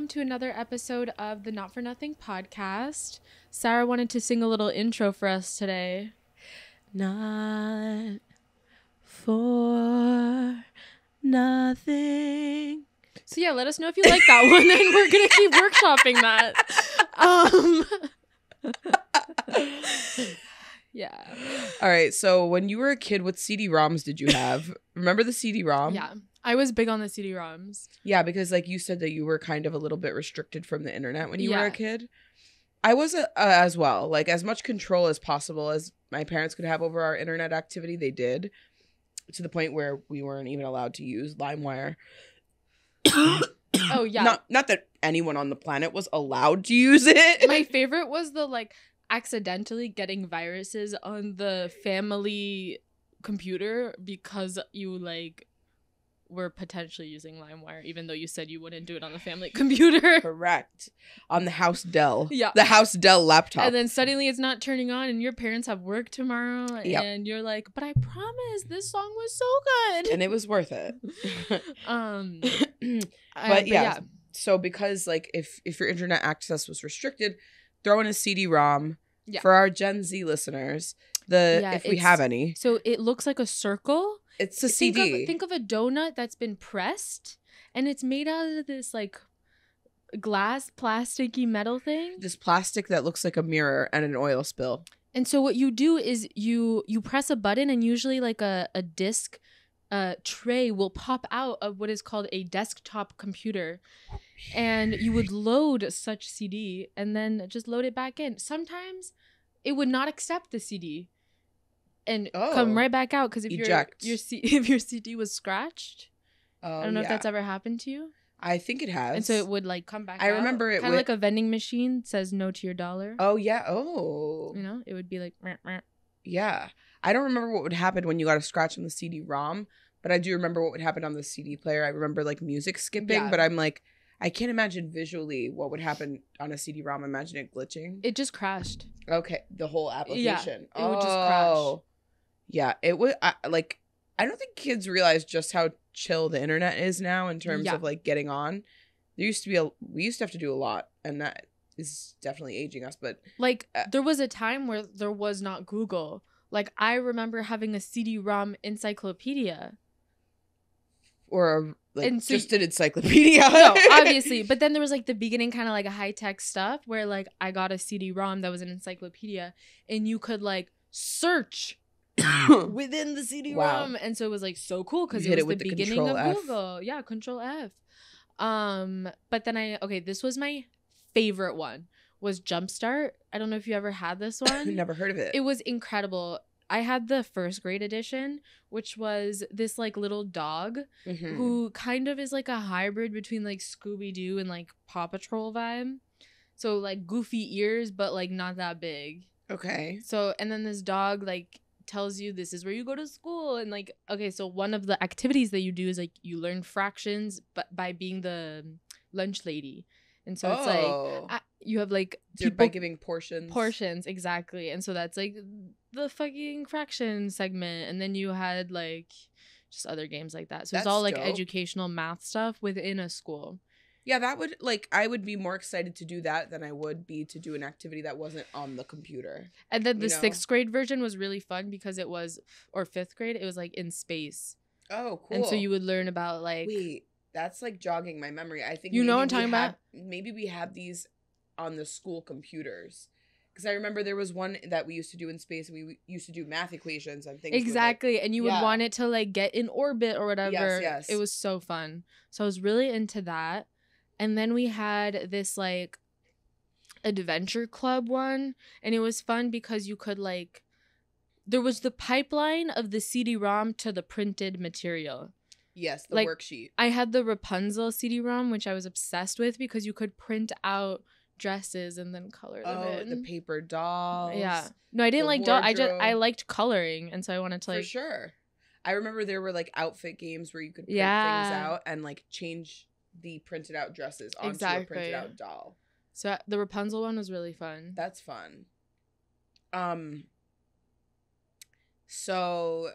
welcome to another episode of the Not For Nothing podcast. Sarah wanted to sing a little intro for us today. Not for nothing. So yeah, let us know if you like that one, and we're gonna keep workshopping that. Yeah. All right, so when you were a kid, what CD-ROMs did you have? Remember the CD-ROM? Yeah, I was big on the CD-ROMs. Yeah, because like you said that you were kind of a little bit restricted from the internet when you were Yeah. a kid. I was as well. Like as much control as possible as my parents could have over our internet activity, they did. To the point where we weren't even allowed to use LimeWire. Oh yeah. Not that anyone on the planet was allowed to use it. My favorite was the accidentally getting viruses on the family computer because you were potentially using LimeWire, even though you said you wouldn't do it on the family computer. Correct. On the House Dell. Yeah. The House Dell laptop. And then suddenly it's not turning on and your parents have work tomorrow. Yep. And you're like, but I promise this song was so good. And it was worth it. But yeah. So because if your internet access was restricted, throw in a CD-ROM for our Gen Z listeners. If we have any. So it looks like a circle. It's a CD. Think of a donut that's been pressed and it's made out of this glass plasticky metal thing. This plastic that looks like a mirror and an oil spill. And so what you do is you press a button, and usually a disc tray will pop out of what is called a desktop computer, and you would load such CD and then just load it back in. Sometimes it would not accept the CD and come right back out because if your CD was scratched. I don't know if that's ever happened to you. I think it has. And so it would come back out. I remember it kind of like a vending machine says no to your dollar. Oh yeah. Oh. You know, it would be like meh, meh. Yeah. I don't remember what would happen when you got a scratch on the CD-ROM, but I do remember what would happen on the CD player. I remember music skipping, but I'm I can't imagine visually what would happen on a CD-ROM. Imagine it glitching. It just crashed. Okay, the whole application. Yeah, it would just crash. Yeah, it would. I don't think kids realize just how chill the internet is now in terms of getting on. We used to have to do a lot, and that is definitely aging us. But there was a time where there was not Google. I remember having a CD-ROM encyclopedia. Or just an encyclopedia. No, obviously. But then there was the beginning kind of high-tech stuff where I got a CD-ROM that was an encyclopedia, and you could search within the CD-ROM. Wow. And so it was so cool because it was the beginning of Google. Yeah, Control F. But then this was my favorite one, was Jumpstart. I don't know if you ever had this one. Never heard of it. It was incredible. I had the first grade edition, which was this little dog who kind of is a hybrid between Scooby-Doo and Paw Patrol vibe. So goofy ears, but not that big. Okay. So, and then this dog tells you this is where you go to school, and so one of the activities that you do is you learn fractions but by being the lunch lady. And so it's you have people by giving portions, exactly. And so that's the fucking fraction segment, and then you had just other games like that. So it's all dope. Educational math stuff within a school. Yeah, that would I would be more excited to do that than I would be to do an activity that wasn't on the computer. And then the 6th grade version was really fun because it was, or 5th grade, it was in space. Oh, cool. And so you would learn about wait, that's jogging my memory. I think you know what I'm talking about. Maybe we have these on the school computers. Because I remember there was one that we used to do in space, and we used to do math equations and things. Exactly, and you would want it to get in orbit or whatever. Yes. It was so fun. So I was really into that. And then we had this adventure club one, and it was fun because you could there was the pipeline of the CD-ROM to the printed material. Yes, the worksheet. I had the Rapunzel CD-ROM, which I was obsessed with because you could print out dresses and then color them in. The paper dolls. Yeah. No, I didn't like dolls. I liked coloring, and so I wanted to For sure. I remember there were outfit games where you could print things out and change the printed out dresses onto a printed out doll. So the Rapunzel one was really fun. That's fun. So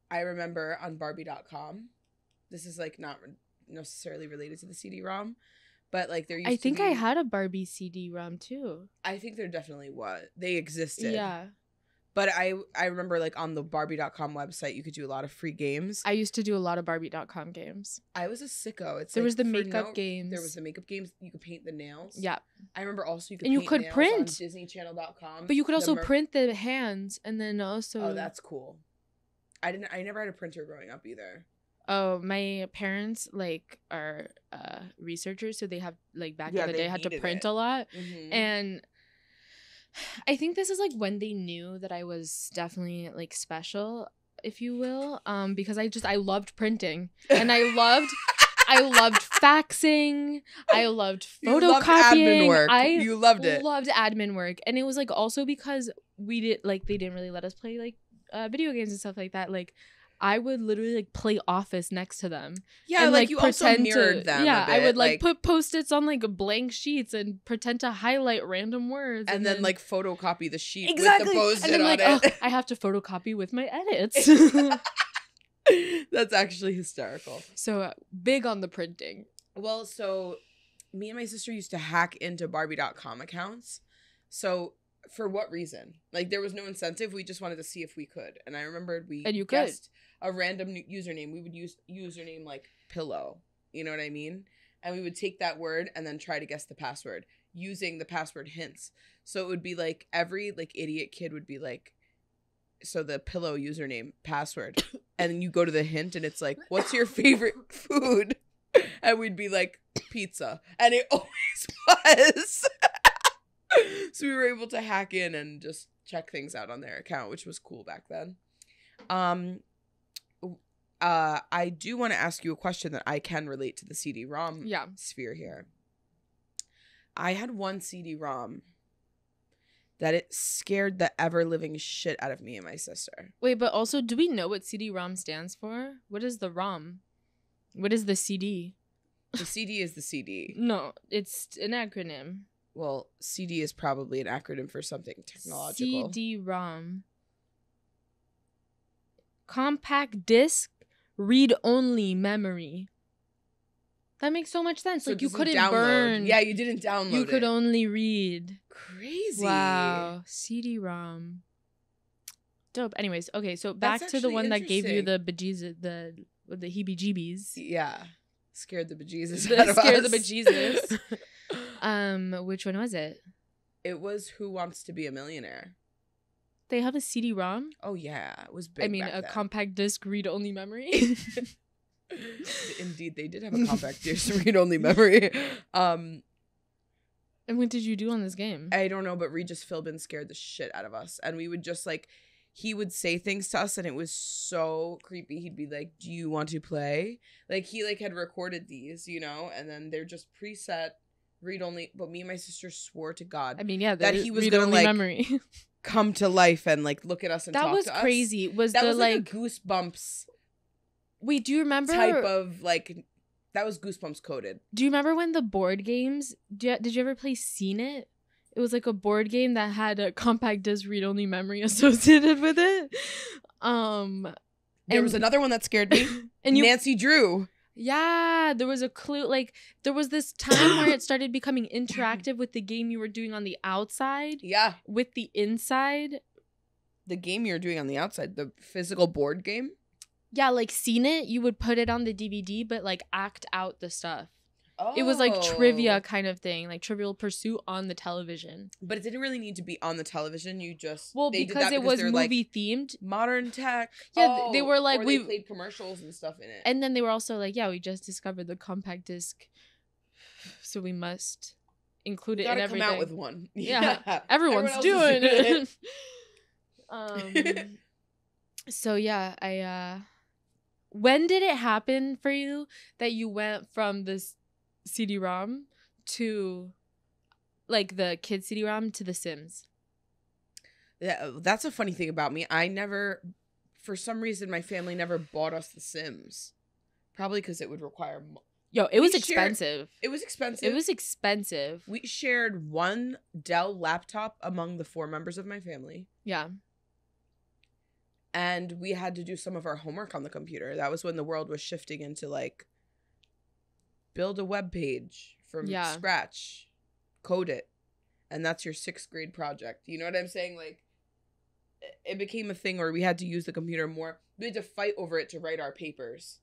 I remember on Barbie.com, this is not necessarily related to the CD-ROM, But like there used I to think be, I had a Barbie CD-ROM too. I think there definitely was. They existed. Yeah. But I remember like on the Barbie.com website you could do a lot of free games. I used to do a lot of Barbie.com games. I was a sicko. There was the makeup games. There was the makeup games. You could paint the nails. Yeah. I remember also you could and you paint could nails print on DisneyChannel.com. But you could also print the hands and then also. Oh, that's cool. I never had a printer growing up either. Oh, my parents like are researchers, so they have like back in the day had to print a lot. Mm-hmm. And I think this is like when they knew that I was definitely like special, if you will, because I loved printing and I loved faxing, I loved photocopying. You loved it. Loved admin work, and it was like also because they didn't really let us play like video games and stuff like that. Like I would literally like play Office next to them. Yeah, and, like you also mirrored them. Yeah, a bit. I would like put Post-its on like blank sheets and pretend to highlight random words, and then like photocopy the sheet exactly. with the Post-it on it. Oh, I have to photocopy with my edits. That's actually hysterical. So big on the printing. Well, so me and my sister used to hack into Barbie.com accounts. So for what reason? Like there was no incentive. We just wanted to see if we could. And I remembered we guessed a random username. We would use username like pillow. You know what I mean? And we would take that word and then try to guess the password using the password hints. So it would be like every like idiot kid would be like, so the pillow username password. And then you go to the hint and it's like, what's your favorite food? And we'd be like, pizza. And it always was. So we were able to hack in and just check things out on their account, which was cool back then. I do want to ask you a question that I can relate to the CD-ROM sphere here. I had one CD-ROM that it scared the ever-living shit out of me and my sister. Wait, but also, do we know what CD-ROM stands for? What is the ROM? What is the CD? The CD is the CD. No, it's an acronym. Well, CD is probably an acronym for something technological. CD-ROM. Compact disc, read-only memory. That makes so much sense. So like you couldn't burn. Yeah, you didn't download it. You could only read. Crazy. Wow. CD-ROM. Dope. Anyways, okay, so back to the one that gave you the bejesus, the heebie-jeebies. Yeah. Scared the bejesus out of us. Scared the bejesus. Which one was it? It was Who Wants to Be a Millionaire. They have a CD-ROM? Oh yeah, it was big. I mean, back a then. compact disc read-only memory. Indeed, they did have a compact disc read-only memory. And what did you do on this game? I don't know, but Regis Philbin scared the shit out of us, and we would just like, he would say things to us, and it was so creepy. He'd be like, "Do you want to play?" Like he like had recorded these, you know, and then they're just preset read-only. But me and my sister swore to God, I mean, yeah, that he was gonna like memory. come to life and like look at us and that talk was to crazy. us. Was that the was like a Goosebumps? Wait, do you remember type of like that was Goosebumps coded? Do you remember when the board games? Did you ever play Seen It? It was like a board game that had a compact disc read-only memory associated with it. There was another one that scared me. And Nancy Drew. Yeah, there was a clue. Like there was this time where it started becoming interactive with the game you were doing on the outside. Yeah. With the inside. The game you're doing on the outside, the physical board game. Yeah, like Seen It, you would put it on the DVD, but like act out the stuff. Oh. It was like trivia kind of thing, like Trivial Pursuit on the television. But it didn't really need to be on the television. You just because it was movie themed, modern tech. Yeah, they were like they played commercials and stuff in it. And then they were also like, yeah, we just discovered the compact disc, so we must include it in everything. Come out with one. Yeah, everyone's doing it. So yeah, I. When did it happen for you that you went from this CD-ROM to like the kid CD-ROM to The Sims? Yeah, that's a funny thing about me. I never, for some reason, my family never bought us The Sims. Probably because it would require. It was expensive. It was expensive. It was expensive. We shared one Dell laptop among the 4 members of my family. Yeah. And we had to do some of our homework on the computer. That was when the world was shifting into like build a web page from scratch, code it, and that's your 6th grade project. You know what I'm saying? Like, it became a thing where we had to use the computer more. We had to fight over it to write our papers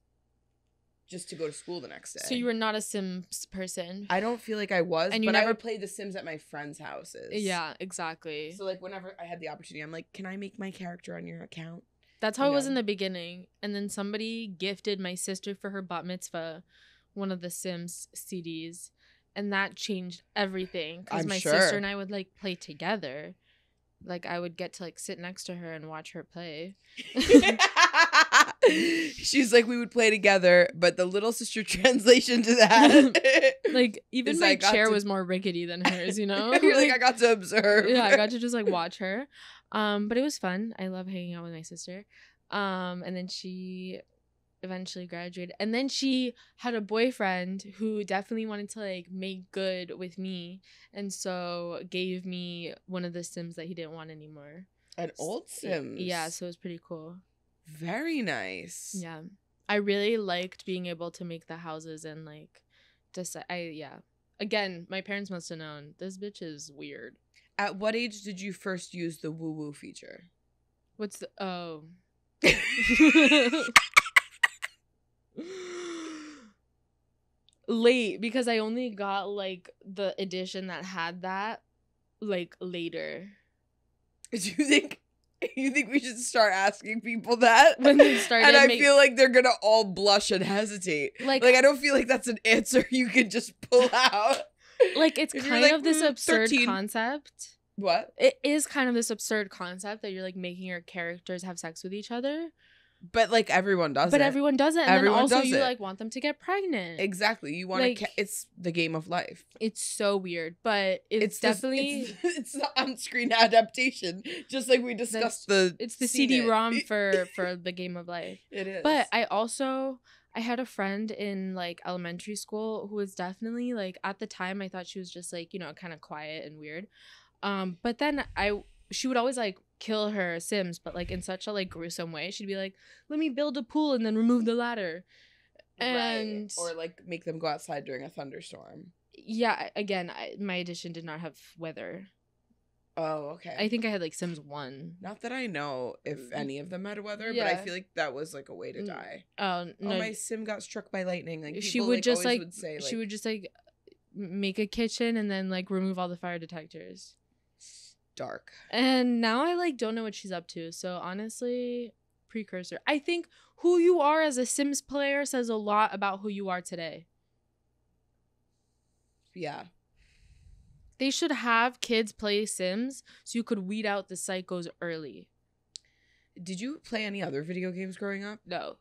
just to go to school the next day. So you were not a Sims person. I don't feel like I was, and but I would play The Sims at my friends' houses. Yeah, exactly. So, like, whenever I had the opportunity, I'm like, can I make my character on your account? That's how it was in the beginning. And then somebody gifted my sister for her bat mitzvah one of the Sims CDs. And that changed everything. Because my sister and I would, like, play together. Like, I would get to, like, sit next to her and watch her play. She's like, we would play together, but the little sister translation to that. Like, even my chair was more rickety than hers, you know? You're like, I got to observe. Yeah, I got to just, like, watch her. But it was fun. I love hanging out with my sister. And then she eventually graduated. And then she had a boyfriend who definitely wanted to, like, make good with me. And so gave me one of the Sims that he didn't want anymore. An old Sims? Yeah, so it was pretty cool. Very nice. Yeah. I really liked being able to make the houses and, like, decide. Again, my parents must have known, this bitch is weird. At what age did you first use the woo-woo feature? What's the... Oh. Late, because I only got, like, the edition that had that, like, later. Do you think we should start asking people that? When they started, and I feel like they're gonna all blush and hesitate. Like I don't feel like that's an answer you can just pull out. Like, it's kind of this absurd 13. Concept. What? It is kind of this absurd concept that you're, like, making your characters have sex with each other. But, like, everyone does it. But everyone does it. And everyone then also you, like, want them to get pregnant. Exactly. You want to... it's the game of life. It's so weird. But it's definitely... It's the on-screen adaptation. Just like we discussed It's the CD-ROM for the game of life. It is. But I had a friend in, like, elementary school who was definitely, like, at the time, I thought she was just, like, you know, kind of quiet and weird. But then she would always, like, kill her Sims, but, like, in such a, like, gruesome way. She'd be like, let me build a pool and then remove the ladder. And or, like, make them go outside during a thunderstorm. Yeah, again, my edition did not have weather. Oh, okay. I think I had, like, Sims 1. Not that I know if any of them had weather, but I feel like that was, like, a way to die. Oh, no. Oh, my Sim got struck by lightning. Like, people, she would just, like, would say, like, she would just, like, make a kitchen and then, like, remove all the fire detectors. Dark. And now I, like, don't know what she's up to. So honestly, precursor. I think who you are as a Sims player says a lot about who you are today. Yeah. They should have kids play Sims so you could weed out the psychos early. Did you play any other video games growing up? No.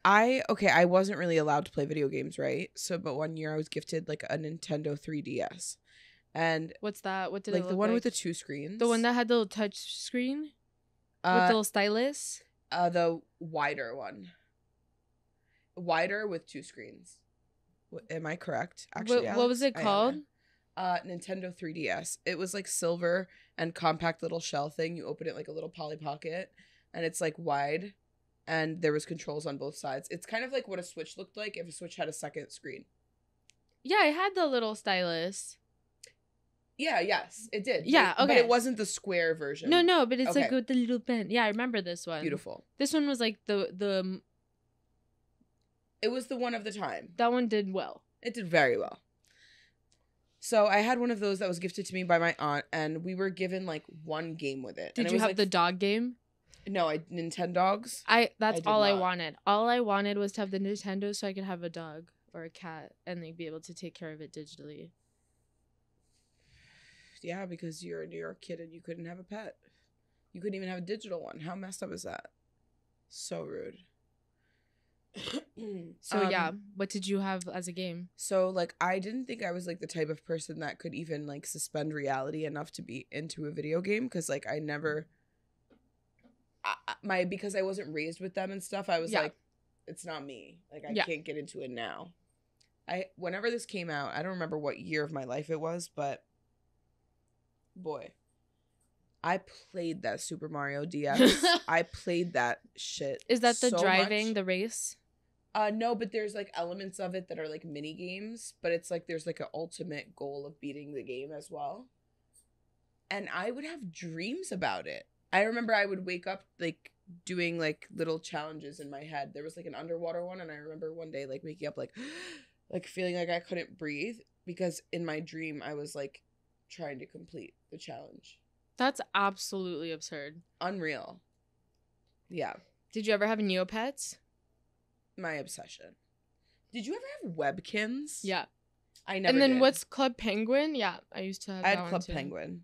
I wasn't really allowed to play video games, right? So, but one year I was gifted, like, a Nintendo 3DS. And what's that? What did it look like? The one like? with the 2 screens? The one that had the little touch screen? With the little stylus? The wider one. Wider with 2 screens. Am I correct? Actually, what was it called? Nintendo 3DS. It was, like, silver and compact little shell thing. You open it like a little Polly Pocket, and it's, like, wide, and there was controls on both sides. It's kind of like what a Switch looked like if a Switch had a second screen. Yeah, I had the little stylus. Yeah, yes, it did. Yeah, okay. But it wasn't the square version. No, but it's like with the little pen. Yeah, I remember this one. Beautiful. This one was like the. It was the one of the time. That one did well. It did very well. So I had one of those that was gifted to me by my aunt, and we were given, like, one game with it. Did you have, like, the dog game? No, Nintendogs. That's all I wanted. All I wanted was to have the Nintendo so I could have a dog or a cat and, like, be able to take care of it digitally. Yeah, because you're a New York kid and you couldn't have a pet. You couldn't even have a digital one. How messed up is that? So rude. So yeah, what did you have as a game? So, like, I didn't think I was, like, the type of person that could even, like, suspend reality enough to be into a video game, because, like, I never because I wasn't raised with them and stuff, I was like, it's not me. Like, I can't get into it now. Whenever this came out, I don't remember what year of my life it was, but boy, I played that Super Mario DS. I played that shit. Is that the so driving, much. the race? No, but there's like elements of it that are like mini games, but it's like there's like an ultimate goal of beating the game as well. And I would have dreams about it. I remember I would wake up like doing like little challenges in my head. There was like an underwater one, and I remember one day like waking up like like feeling like I couldn't breathe because in my dream I was like trying to complete the challenge. That's absolutely absurd. Unreal. Yeah. Did you ever have Neopets? My obsession. Did you ever have Webkinz? Yeah. I never And then did. what's Club Penguin? Yeah, I used to have I that had one Club too. Penguin.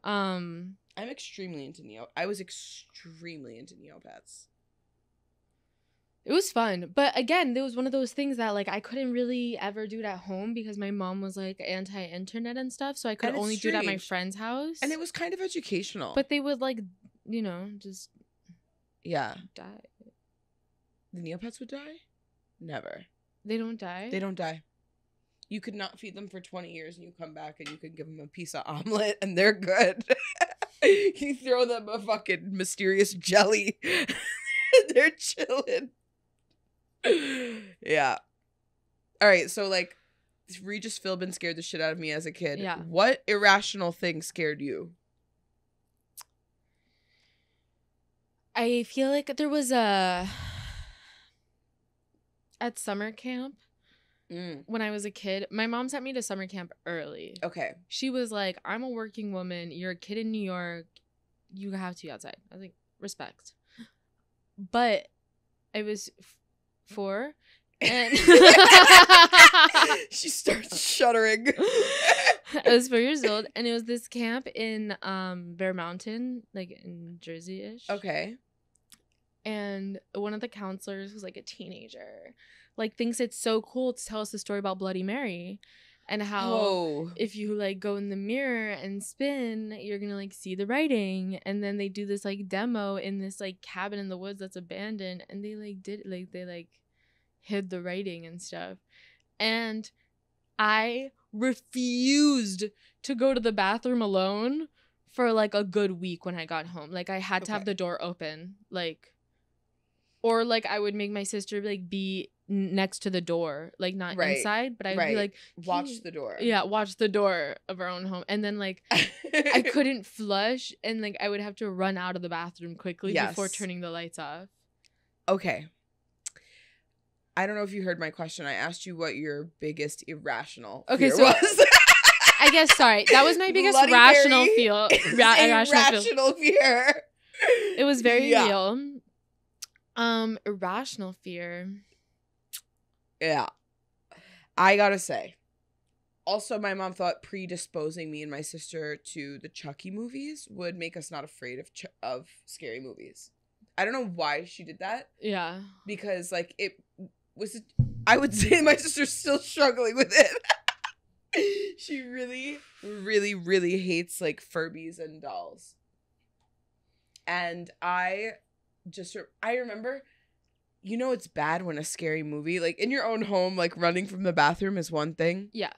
I'm extremely into I was extremely into Neopets. It was fun. But again, there was one of those things that like I couldn't really ever do it at home because my mom was like anti-internet and stuff, so I could only do it at my friend's house. And it was kind of educational. But they would like, you know, just die. The Neopets would die? Never. They don't die? They don't die. You could not feed them for 20 years and you come back and you can give them a piece of omelet and they're good. You throw them a fucking mysterious jelly. They're chilling. Yeah. All right, so like Regis Philbin scared the shit out of me as a kid. Yeah. What irrational thing scared you? I feel like there was at summer camp when I was a kid. My mom sent me to summer camp early. Okay. She was like, I'm a working woman. You're a kid in New York. You have to be outside. I was like, respect. But I was 4. And she starts shuddering. I was 4 years old. And it was this camp in Bear Mountain, like in Jersey-ish. Okay. And one of the counselors was like a teenager, like thinks it's so cool to tell us the story about Bloody Mary and how if you like go in the mirror and spin, you're gonna like see the writing. And then they do this like demo in this like cabin in the woods that's abandoned, and they like they hid the writing and stuff. And I refused to go to the bathroom alone for like a good week when I got home. Like I had to have the door open, like, or like I would make my sister like be next to the door, like not inside, but I would be like, watch the door. Yeah, watch the door of our own home. And then like I couldn't flush, and like I would have to run out of the bathroom quickly before turning the lights off. Okay. I don't know if you heard my question. I asked you what your biggest irrational fear was. I guess, sorry, that was my biggest rational fear. Irrational fear. It was very real. Irrational fear. Yeah. I gotta say. Also, my mom thought predisposing me and my sister to the Chucky movies would make us not afraid of scary movies. I don't know why she did that. Yeah. Because, like, it was... I would say my sister's still struggling with it. She really, really, really hates, like, Furbies and dolls. And I remember... You know it's bad when a scary movie, like, in your own home, like, running from the bathroom is one thing. Yeah.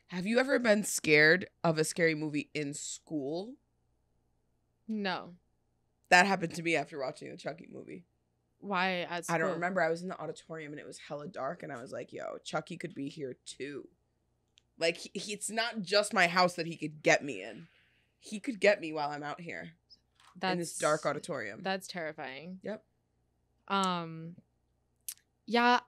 Have you ever been scared of a scary movie in school? No. That happened to me after watching the Chucky movie. Why at school? I don't remember. I was in the auditorium and it was hella dark and I was like, yo, Chucky could be here too. Like, it's not just my house that he could get me in. He could get me while I'm out here. In this dark auditorium. That's terrifying. Yep. Yeah,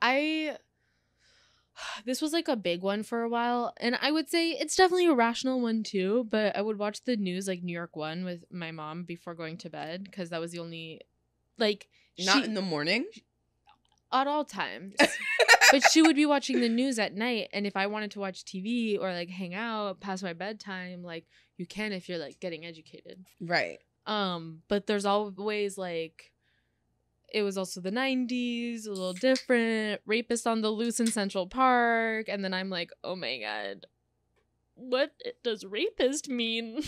this was like a big one for a while, and I would say it's definitely a rational one too, but I would watch the news, like New York 1 with my mom before going to bed, because that was the only, like, not in the morning? At all times. But she would be watching the news at night, and if I wanted to watch TV or like hang out past my bedtime, like you can if you're like getting educated. Right. But there's always like, it was also the 90s, a little different, rapist on the loose in Central Park, and then I'm like, oh my god, what does rapist mean?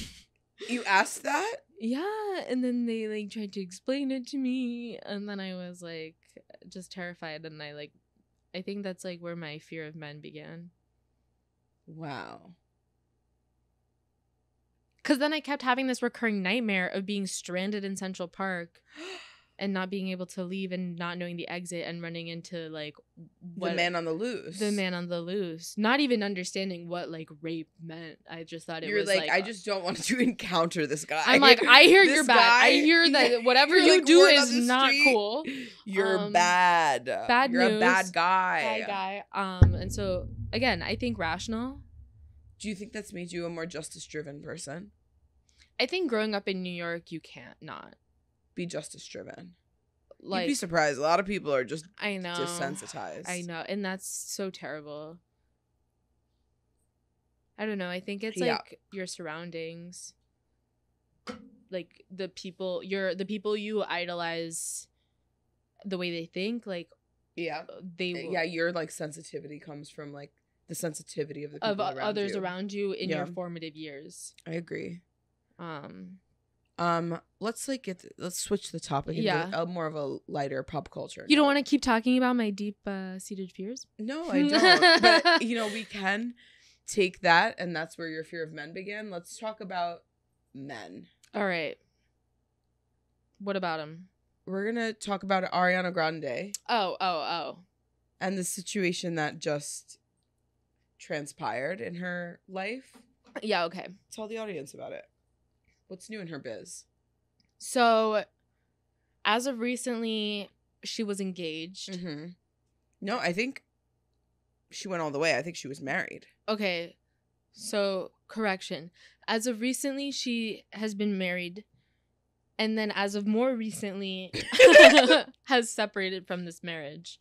You asked that? Yeah, and then they like tried to explain it to me, and then I was like just terrified, and I think that's like where my fear of men began. Wow. Because then I kept having this recurring nightmare of being stranded in Central Park and not being able to leave and not knowing the exit and running into like the man on the loose. The man on the loose. Not even understanding what like rape meant. I just thought You're was like I just don't want to encounter this guy. I'm like, I hear you're bad. I hear that whatever you like, do is not cool. You're bad. Bad You're news. a bad guy. Bad guy. And so again, I think rational. Do you think that's made you a more justice driven person? I think growing up in New York, you can't not be justice driven. Like, you'd be surprised. A lot of people are just I know desensitized. I know, and that's so terrible. I don't know. I think it's like your surroundings, like the people you idolize, the way they think. Like your like sensitivity comes from like the sensitivity of the people around others you. Around you in your formative years. I agree. Let's switch the topic into more of a lighter pop culture. You don't want to keep talking about my deep seated fears? No, I don't. But we can take that, and that's where your fear of men began. Let's talk about men. All right. What about him? We're gonna talk about Ariana Grande. Oh. And the situation that just transpired in her life. Yeah, okay. Tell the audience about it. What's new in her biz? So, as of recently, she was engaged. Mm-hmm. No, I think she went all the way. I think she was married. Okay. So, correction. As of recently, she has been married. And then as of more recently, has separated from this marriage.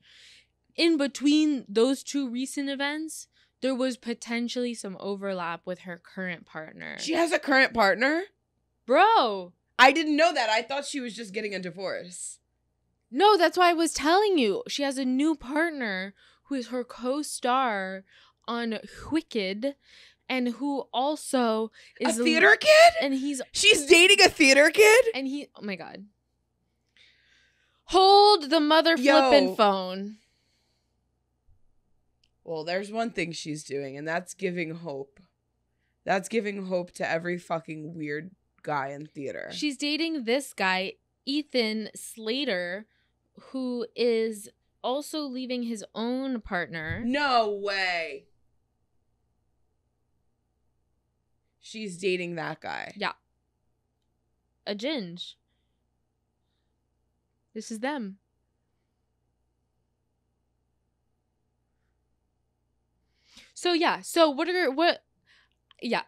In between those two recent events, there was potentially some overlap with her current partner. She has a current partner? Bro. I didn't know that. I thought she was just getting a divorce. No, that's why I was telling you. She has a new partner who is her co-star on Wicked and who also is a theater kid? And she's dating a theater kid? And oh my God. Hold the mother flippin' phone. Well, there's one thing she's doing, and that's giving hope. That's giving hope to every fucking weird guy in theater. She's dating this guy, Ethan Slater, who is also leaving his own partner. No way. She's dating that guy. Yeah. A ginge. This is them. So yeah. So yeah.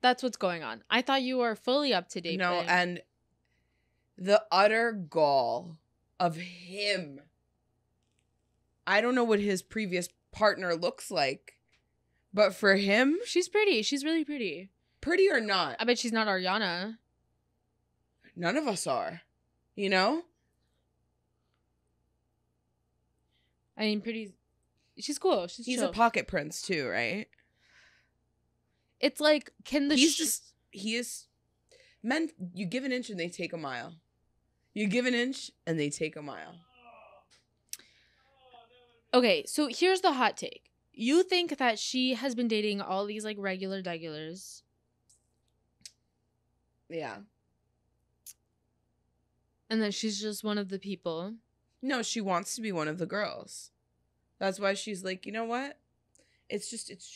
That's what's going on. I thought you were fully up to date. No, and the utter gall of him. I don't know what his previous partner looks like, but for him, she's pretty. She's really pretty. Pretty or not? I bet she's not Ariana. None of us are. You know? I mean, pretty. She's cool. He's chill. A pocket prince too, right? It's like, he is. Men, you give an inch and they take a mile. You give an inch and they take a mile. Okay, so here's the hot take. You think that she has been dating all these like regulars. Yeah. And that she's just one of the people. No, she wants to be one of the girls. That's why she's like, you know what? It's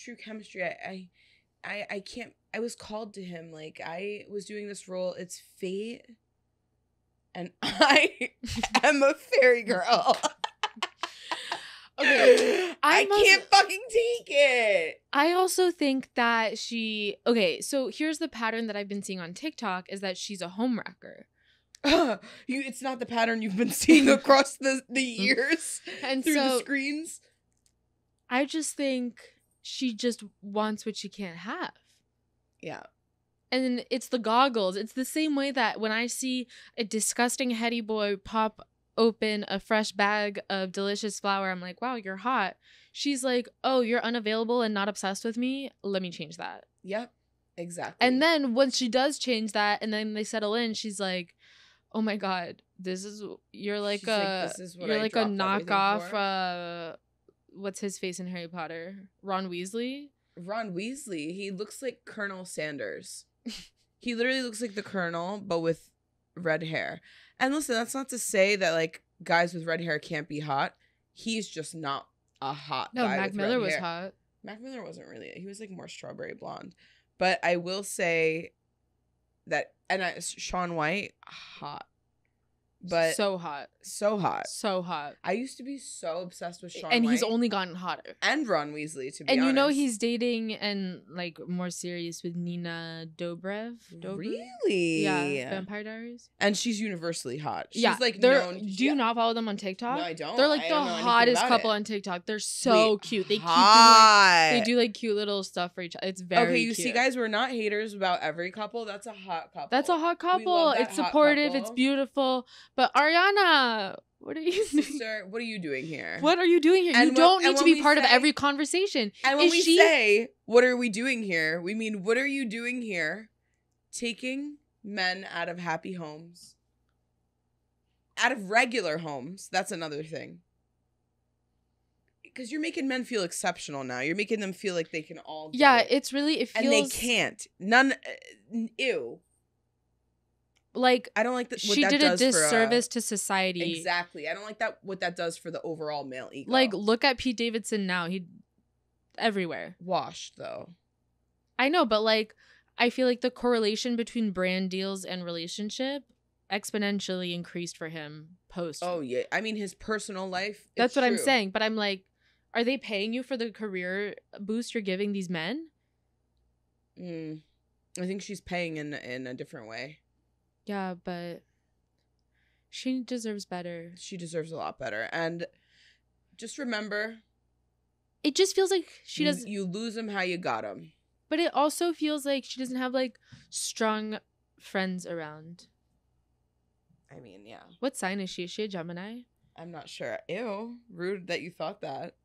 true chemistry. I can't, I was called to him. Like, I was doing this role. It's fate. And I am a fairy girl. Okay. I can't fucking take it. I also think that okay, so here's the pattern that I've been seeing on TikTok is that she's a homewrecker. It's not the pattern you've been seeing across the years and through the screens. I just think she just wants what she can't have. Yeah. And it's the goggles. It's the same way that when I see a disgusting heady boy pop open a fresh bag of delicious flour, I'm like, wow, you're hot. She's like, oh, you're unavailable and not obsessed with me? Let me change that. Yep. Exactly. And then once she does change that and then they settle in, she's like, oh my God, you're like a knockoff what's his face in Harry Potter? Ron Weasley? Ron Weasley. He looks like Colonel Sanders. He literally looks like the Colonel, but with red hair. And listen, that's not to say that like guys with red hair can't be hot. He's just not a hot No, guy Mac with Miller red was hair. hot. Mac Miller wasn't really. He was like more strawberry blonde. But I will say that, and Shaun White, hot. But so hot. So hot. So hot. I used to be so obsessed with Shaun White. And he's only gotten hotter. And Ron Weasley, to be honest. And you know he's dating and like more serious with Nina Dobrev. Really? Yeah, Vampire Diaries. And she's universally hot. She's like they're known. Do you not follow them on TikTok? No, I don't. They're like the hottest couple on TikTok. They're so cute. They keep doing they do like cute little stuff for each other. It's very okay. You cute. see, guys, we're not haters about every couple. That's a hot couple. That's a hot couple. It's supportive. It's beautiful. But Ariana, what are you doing? Sister, what are you doing here? What are you doing here? You don't need to be part of every conversation. And when we say, what are we doing here? We mean, what are you doing here? Taking men out of happy homes. Out of regular homes. That's another thing. Because you're making men feel exceptional now. You're making them feel like they can all do it. It's really, it feels... And they can't. None, ew. Like, I don't like that. She did a disservice to society. Exactly. I don't like that. What that does for the overall male ego. Like, look at Pete Davidson now. He everywhere. Washed though. I know, but like, I feel like the correlation between brand deals and relationship exponentially increased for him post. Oh yeah, I mean his personal life. That's what I'm saying. But I'm like, are they paying you for the career boost you're giving these men? I think she's paying in a different way. Yeah, but she deserves better. She deserves a lot better. And just remember, it just feels like she doesn't... You lose them how you got them. But it also feels like she doesn't have, like, strong friends around. I mean, yeah. What sign is she? Is she a Gemini? I'm not sure. Ew. Rude that you thought that.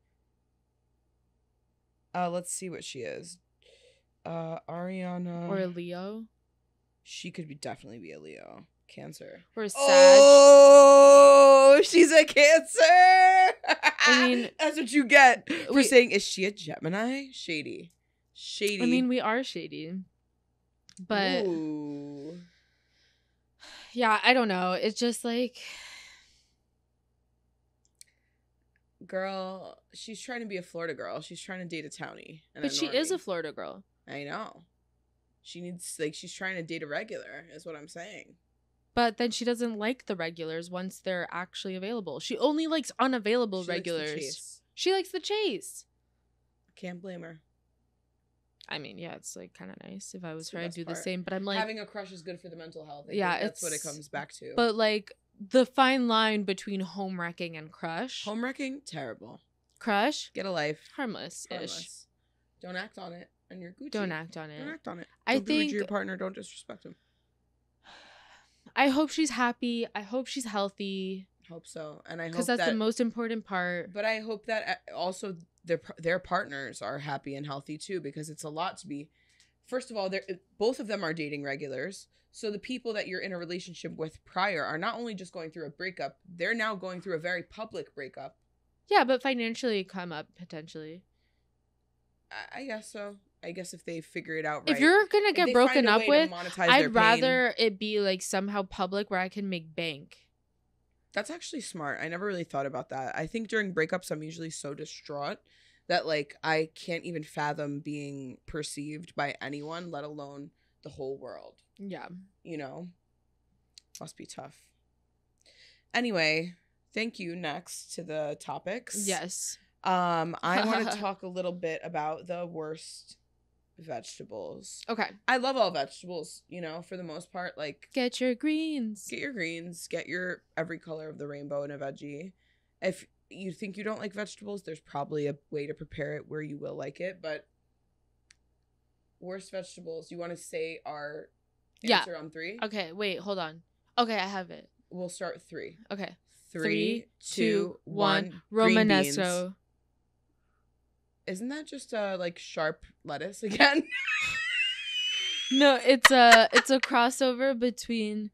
Let's see what she is. Ariana. Or a Leo? She could definitely be a Leo. Cancer. Or a Sag. Oh, she's a Cancer. I mean, that's what you get for saying, is she a Gemini? Shady. I mean, we are shady. But ooh. Yeah, I don't know. It's just like, girl, she's trying to be a Florida girl. She's trying to date a townie. But she is a Florida girl. I know. She needs, like, she's trying to date a regular, is what I'm saying. But then she doesn't like the regulars once they're actually available. She only likes unavailable regulars. She likes the chase. Can't blame her. I mean, yeah, it's like kind of nice. If I was her, I'd do the same. But I'm like, having a crush is good for the mental health. Yeah, that's what it comes back to. But like the fine line between home wrecking and crush. Home wrecking, terrible. Crush, get a life. Harmless-ish. Don't act on it, and you're Gucci. Don't act on it. Don't act on it. I don't think be rude to your partner. Don't disrespect him. I hope she's happy. I hope she's healthy. Hope so, and I hope because that's the most important part. But I hope that also their partners are happy and healthy too, because it's a lot to be. First of all, both of them are dating regulars, so the people that you're in a relationship with prior are not only just going through a breakup, they're now going through a very public breakup. Yeah, but financially come up potentially. I guess so. I guess if they figure it out right. If you're gonna get broken up with, I'd rather it be like somehow public where I can make bank. That's actually smart. I never really thought about that. I think during breakups, I'm usually so distraught that like I can't even fathom being perceived by anyone, let alone the whole world. Yeah. You know? Must be tough. Anyway, thank you. Next to the topics. Yes. I want to talk a little bit about the worst vegetables. Okay. I love all vegetables, you know, for the most part. Like, get your greens. Get your greens. Get your every color of the rainbow in a veggie. If you think you don't like vegetables, there's probably a way to prepare it where you will like it. But worst vegetables, you want to say our answer on 3? Okay, wait, hold on. Okay, I have it. We'll start 3. Okay. 3, 2, 1. Reminisce. Isn't that just like sharp lettuce again? No, it's a crossover between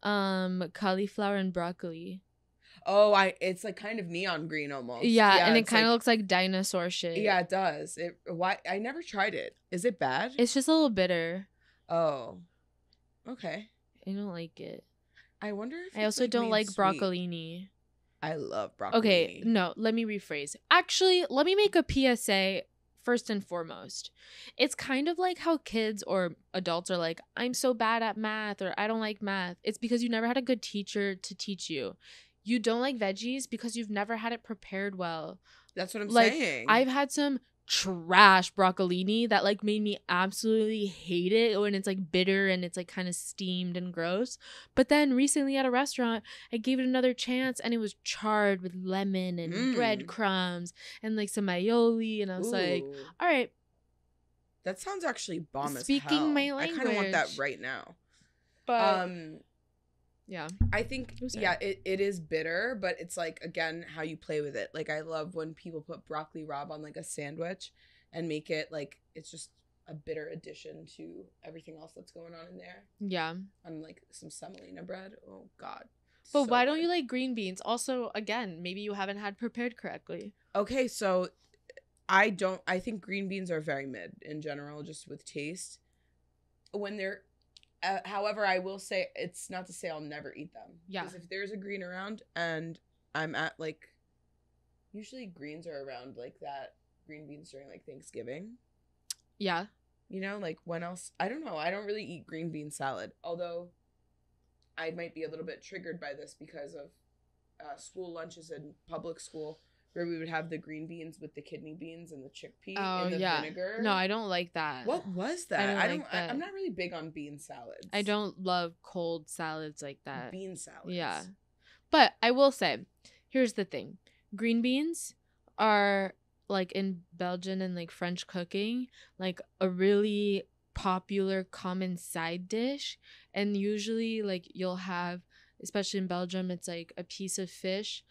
cauliflower and broccoli. Oh, it's like kind of neon green almost. Yeah, and it kind of looks like dinosaur shit. Yeah, it does. Why I never tried it. Is it bad? It's just a little bitter. Oh. Okay. I don't like it. I wonder if I also don't like sweet. broccolini. I love broccolini. Okay, no, let me rephrase. Actually, let me make a PSA first and foremost. It's kind of like how kids or adults are like, I'm so bad at math, or I don't like math. It's because you never had a good teacher to teach you. You don't like veggies because you've never had it prepared well. That's what I'm like, saying. I've had some trash broccolini that like made me absolutely hate it when it's like bitter and it's like kind of steamed and gross. But then recently at a restaurant, I gave it another chance and it was charred with lemon and breadcrumbs and like some aioli, and I was like, all right. That sounds actually bomb as hell. Speaking my language. I kind of want that right now. But yeah, I think it is bitter, but it's like, again, how you play with it. Like, I love when people put broccoli rabe on like a sandwich and make it like it's just a bitter addition to everything else that's going on in there. Yeah, on like some semolina bread. Oh God. But so why don't you like green beans? Also, again, maybe you haven't had prepared correctly. Okay, so I think green beans are very mid in general, just with taste. When they're however, I will say, it's not to say I'll never eat them. Yeah. Because if there's a green around and I'm at like, usually greens are around like that, green beans during like Thanksgiving. Yeah. You know, like when else? I don't know. I don't really eat green bean salad. Although I might be a little bit triggered by this because of school lunches in public school, where we would have the green beans with the kidney beans and the chickpea and the vinegar. No, I don't like that. What was that? I'm not really big on bean salads. I don't love cold salads like that. Bean salads. Yeah. But I will say, here's the thing. Green beans are, like, in Belgian and, like, French cooking, like, a really popular common side dish. And usually, like, you'll have, especially in Belgium, it's, like, a piece of fish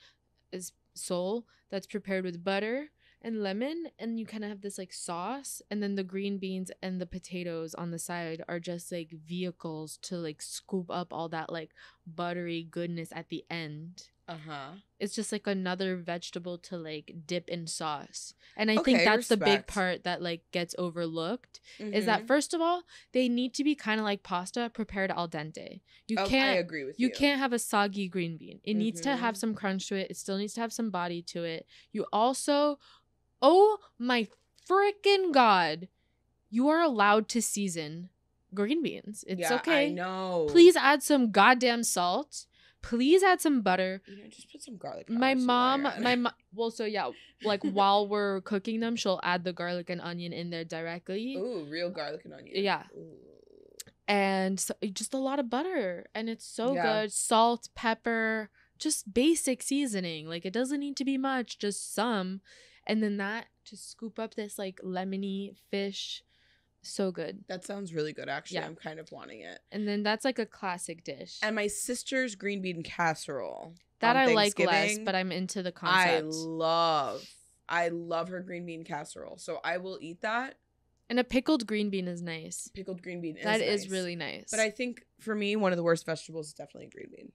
is sole that's prepared with butter and lemon, and you kind of have this like sauce, and then the green beans and the potatoes on the side are just like vehicles to like scoop up all that like buttery goodness at the end. It's just like another vegetable to like dip in sauce. And I think that's the big part that like gets overlooked, is that first of all, they need to be kind of like pasta, prepared al dente. I agree with you. You can't have a soggy green bean. It needs to have some crunch to it. It still needs to have some body to it. You also, oh my freaking God, you are allowed to season green beans. It's okay. I know. Please add some goddamn salt. Please add some butter. You know, just put some garlic. My mom, well, so yeah, like while we're cooking them, she'll add the garlic and onion in there directly. Ooh, real garlic and onion. Yeah. Ooh. And so, just a lot of butter, and it's so good. Salt, pepper, just basic seasoning. Like, it doesn't need to be much, just some. And then that to scoop up this like lemony fish. So good. That sounds really good, actually. Yeah. I'm kind of wanting it. And then that's like a classic dish. And my sister's green bean casserole. That I like less, but I'm into the concept. I love her green bean casserole. So I will eat that. And a pickled green bean is nice. Pickled green bean is nice. That is really nice. But I think for me, one of the worst vegetables is definitely green bean.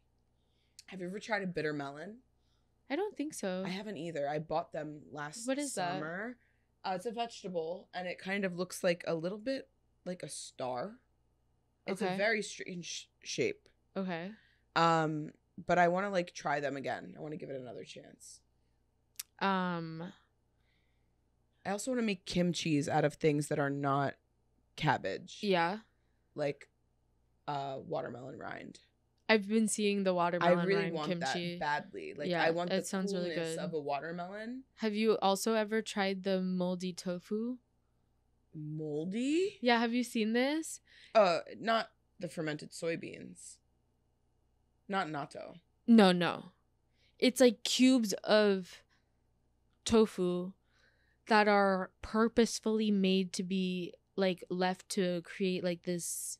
Have you ever tried a bitter melon? I don't think so. I haven't either. I bought them last summer. What is that? It's a vegetable, and it kind of looks like a little bit like a star. It's a very strange shape. Okay. But I want to like try them again. I want to give it another chance. I also want to make kimchi out of things that are not cabbage. Yeah. Like watermelon rind. I've been seeing the watermelon rind kimchi. I really want that badly. Like, I want the coolness really good. Of a watermelon. Have you also ever tried the moldy tofu? Moldy? Yeah, have you seen this? Not the fermented soybeans. Not natto. No. It's like cubes of tofu that are purposefully made to be like left to create like this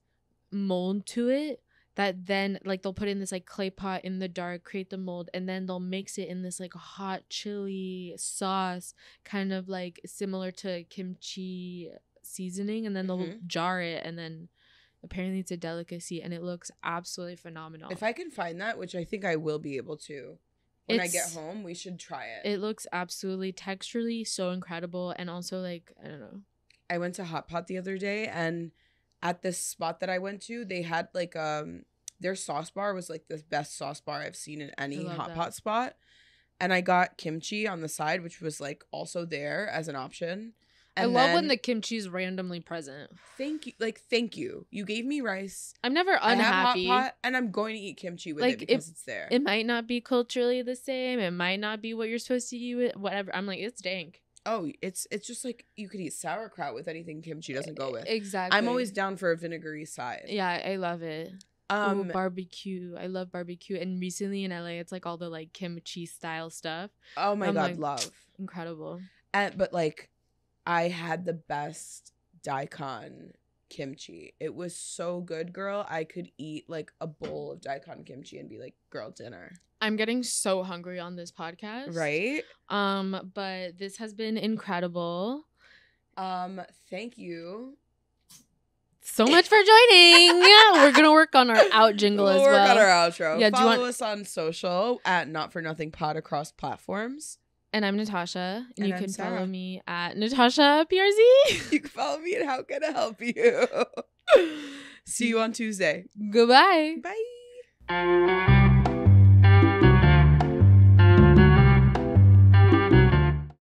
mold to it. That then, like, they'll put in this, like, clay pot in the dark, create the mold, and then they'll mix it in this, like, hot chili sauce, kind of, like, similar to kimchi seasoning, and then they'll jar it, and then apparently it's a delicacy, and it looks absolutely phenomenal. If I can find that, which I think I will be able to, when I get home, we should try it. It looks absolutely texturally so incredible, and also, like, I don't know. I went to Hot Pot the other day, and at this spot that I went to, they had like their sauce bar was like the best sauce bar I've seen in any hot pot that. spot. And I got kimchi on the side, which was like also there as an option. And I love when the kimchi is randomly present. Thank you. Like, thank you. You gave me rice. I'm never unhappy. I have hot pot, and I'm going to eat kimchi with it because it's there. It might not be culturally the same. It might not be what you're supposed to eat with, whatever. I'm like, it's dank. Oh, it's just like you could eat sauerkraut with anything kimchi doesn't go with. Exactly. I'm always down for a vinegary side. Yeah, I love it. Ooh, barbecue. I love barbecue. And recently in LA, it's like all the like kimchi style stuff. Oh my God, like, love. Incredible. But like, I had the best daikon kimchi. It was so good, girl. I could eat like a bowl of daikon kimchi and be like, girl, dinner. I'm getting so hungry on this podcast. Right? But this has been incredible. Thank you so much for joining. We're gonna work on our out jingle as well. We'll work on our outro. Yeah, follow us on social at Not For Nothing Pod across platforms. And I'm Natasha. And you I'm can Sarah. follow me at Natasha PRZ. You can follow me at How Can I Help You? See you on Tuesday. Goodbye. Bye.